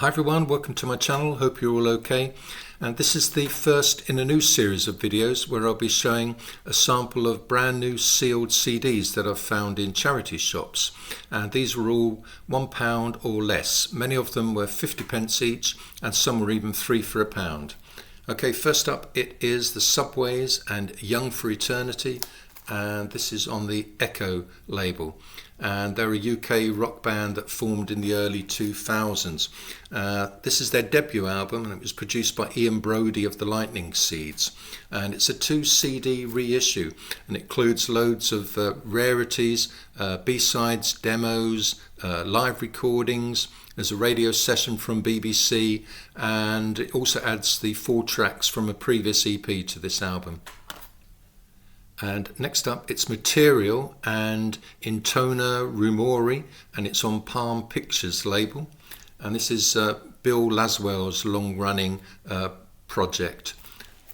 Hi everyone, welcome to my channel, hope you're all okay. And this is the first in a new series of videos where I'll be showing a sample of brand new sealed CDs that I've found in charity shops. And these were all £1 or less. Many of them were 50p each and some were even 3 for £1. Okay, first up it is the Subways and Young for Eternity, and this is on the Echo label. And they're a UK rock band that formed in the early 2000s. This is their debut album, and it was produced by Ian Brodie of the LYNNE'S, and it's a 2 CD reissue, and it includes loads of rarities, B-sides, demos, live recordings. There's a radio session from BBC, and it also adds the 4 tracks from a previous EP to this album. And next up it's Material and Intonarumori, and it's on Palm Pictures label, and this is Bill Laswell's long-running project.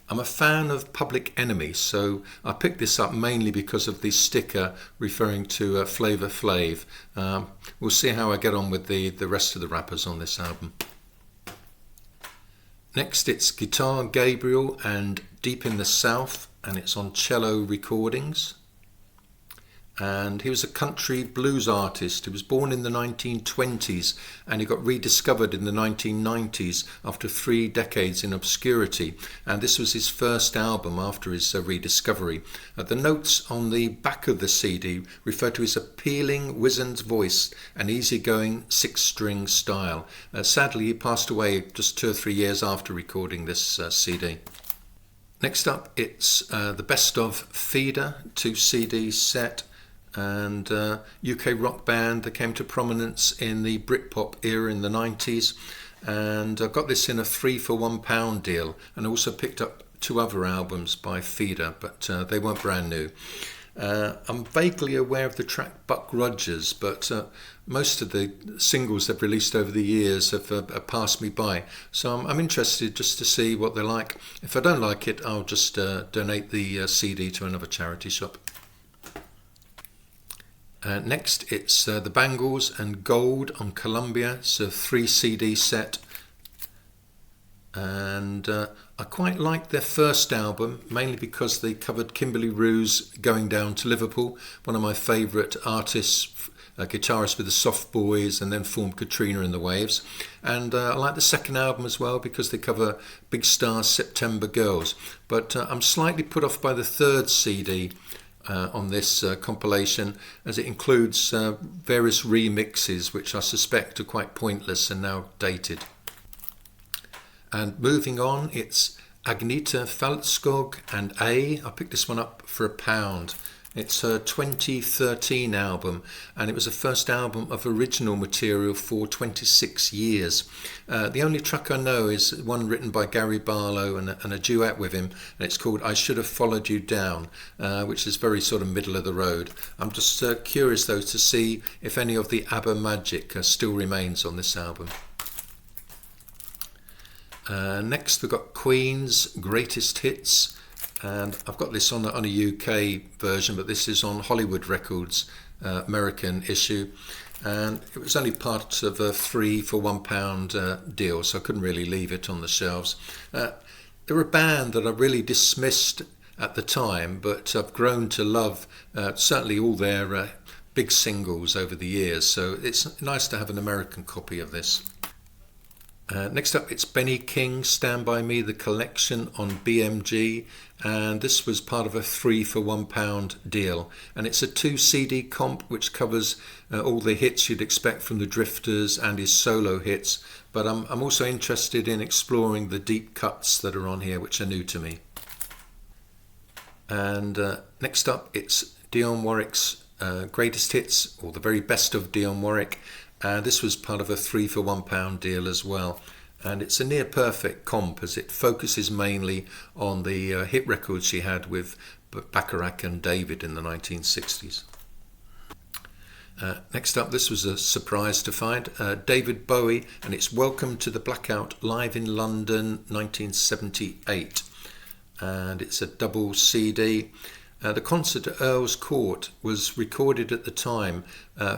I'm a fan of Public Enemy, so I picked this up mainly because of the sticker referring to Flavor Flav. We'll see how I get on with the rest of the rappers on this album. Next it's Guitar Gabriel and Deep in the South, and it's on Cello recordings. And he was a country blues artist. He was born in the 1920s and he got rediscovered in the 1990s after 3 decades in obscurity, and this was his first album after his rediscovery. The notes on the back of the CD refer to his appealing wizened voice and easygoing 6-string style. Sadly he passed away just 2 or 3 years after recording this CD. Next up it's the Best of Feeder 2 CD set, and UK rock band that came to prominence in the Britpop era in the 90s, and I got this in a 3 for £1 deal, and also picked up 2 other albums by Feeder, but they weren't brand new. I'm vaguely aware of the track Buck Rogers, but most of the singles they've released over the years have passed me by, so I'm interested just to see what they're like. If I don't like it, I'll just donate the CD to another charity shop. Next it's the Bangles and Gold on Columbia. It's a 3 CD set, and I quite liked their first album, mainly because they covered Kimberly Roo's Going Down to Liverpool, one of my favourite artists, a guitarist with the Soft Boys and then formed Katrina and the Waves. And I like the second album as well because they cover Big Star's September Girls, but I'm slightly put off by the 3rd CD on this compilation, as it includes various remixes which I suspect are quite pointless and now dated. And moving on, it's AGNETHA, FALTSKOG and I picked this one up for £1. It's her 2013 album, and it was the first album of original material for 26 years. The only track I know is one written by Gary Barlow and a duet with him, and it's called I Should Have Followed You Down, which is very sort of middle of the road. I'm just curious though to see if any of the ABBA magic still remains on this album. Next we've got Queen's Greatest Hits, and I've got this on a UK version, but this is on Hollywood Records American issue, and it was only part of a 3 for £1 deal, so I couldn't really leave it on the shelves. They're a band that I really dismissed at the time, but I've grown to love certainly all their big singles over the years, so it's nice to have an American copy of this. Next up it's Benny King, Stand By Me, the collection on BMG, and this was part of a 3 for £1 deal, and it's a 2 CD comp which covers all the hits you'd expect from the Drifters and his solo hits, but I'm also interested in exploring the deep cuts that are on here which are new to me. And next up it's Dionne Warwick's Greatest Hits, or the very best of Dionne Warwick. This was part of a 3 for £1 deal as well, and it's a near perfect comp as it focuses mainly on the hit records she had with Bacharach and David in the 1960s. Next up, this was a surprise to find, David Bowie, and it's Welcome to the Blackout live in London 1978, and it's a double CD. The concert at Earl's Court was recorded at the time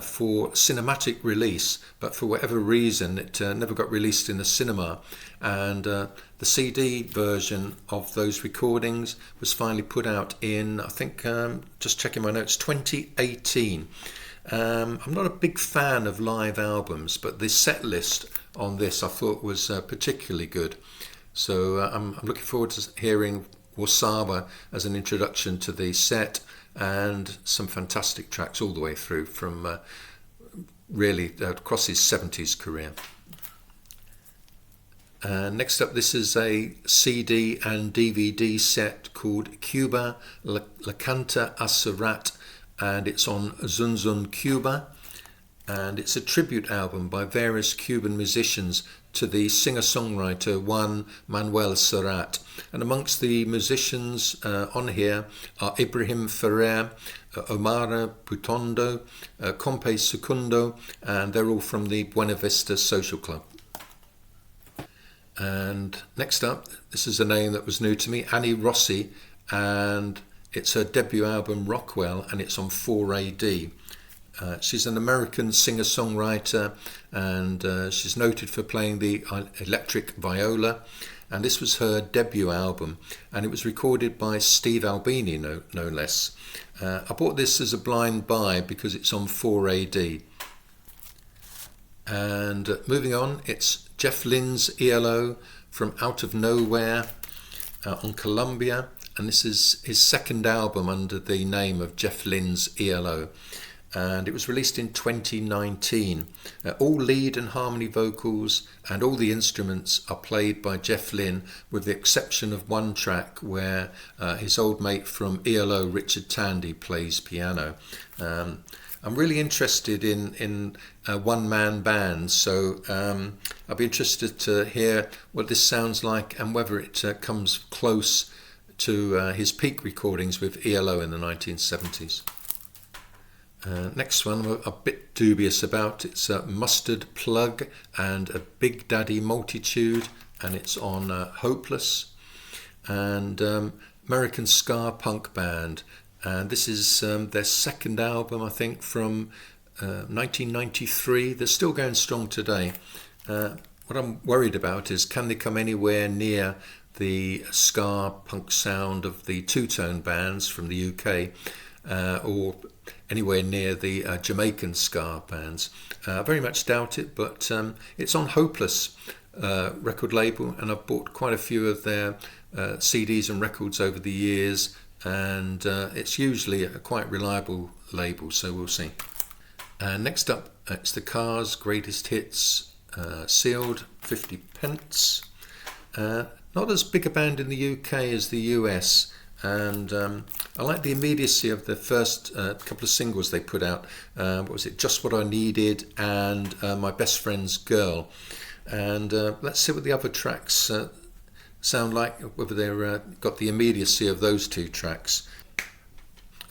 for cinematic release, but for whatever reason it never got released in the cinema, and the CD version of those recordings was finally put out in, I think, just checking my notes, 2018. I'm not a big fan of live albums, but the set list on this I thought was particularly good. So I'm looking forward to hearing Wasawa as an introduction to the set, and some fantastic tracks all the way through from really across his 70s career. Next up, this is a CD and DVD set called Cuba, Canta a Serrat, and it's on Zunzun, Cuba, and it's a tribute album by various Cuban musicians to the singer-songwriter Juan Manuel Serrat. And amongst the musicians on here are Ibrahim Ferrer, Omar Putondo, Compe Secundo, and they're all from the Buena Vista Social Club. And next up, this is a name that was new to me, Anni Rossi, and it's her debut album Rockwell, and it's on 4AD. She's an American singer-songwriter, and she's noted for playing the electric viola, and this was her debut album, and it was recorded by Steve Albini, no less. I bought this as a blind buy because it's on 4AD. And moving on, it's Jeff Lynne's ELO from Out of Nowhere on Columbia, and this is his second album under the name of Jeff Lynne's ELO, and it was released in 2019. All lead and harmony vocals and all the instruments are played by Jeff Lynne, with the exception of one track where his old mate from ELO, Richard Tandy, plays piano. I'm really interested in one-man bands, so I'll be interested to hear what this sounds like and whether it comes close to his peak recordings with ELO in the 1970s. Next one I'm a bit dubious about. It's a Mustard Plug and a Big Daddy Multitude, and it's on Hopeless, and American ska punk band. And this is their second album, I think, from 1993. They're still going strong today. What I'm worried about is, can they come anywhere near the ska punk sound of the two-tone bands from the UK, or anywhere near the Jamaican ska bands? I very much doubt it, but it's on Hopeless record label, and I've bought quite a few of their CDs and records over the years, and it's usually a quite reliable label, so we'll see. Next up, it's the Cars Greatest Hits, sealed 50 pence. Not as big a band in the UK as the US, and I like the immediacy of the first couple of singles they put out. What was it? Just What I Needed and My Best Friend's Girl. And let's see what the other tracks sound like, whether they've got the immediacy of those two tracks.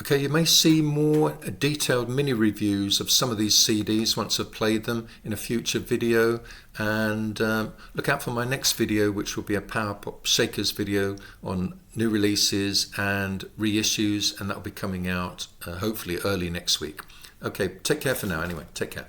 Okay, you may see more detailed mini reviews of some of these CDs once I've played them in a future video, and look out for my next video, which will be a Power Pop Shakers video on new releases and reissues, and that will be coming out hopefully early next week. Okay, take care for now anyway. Take care.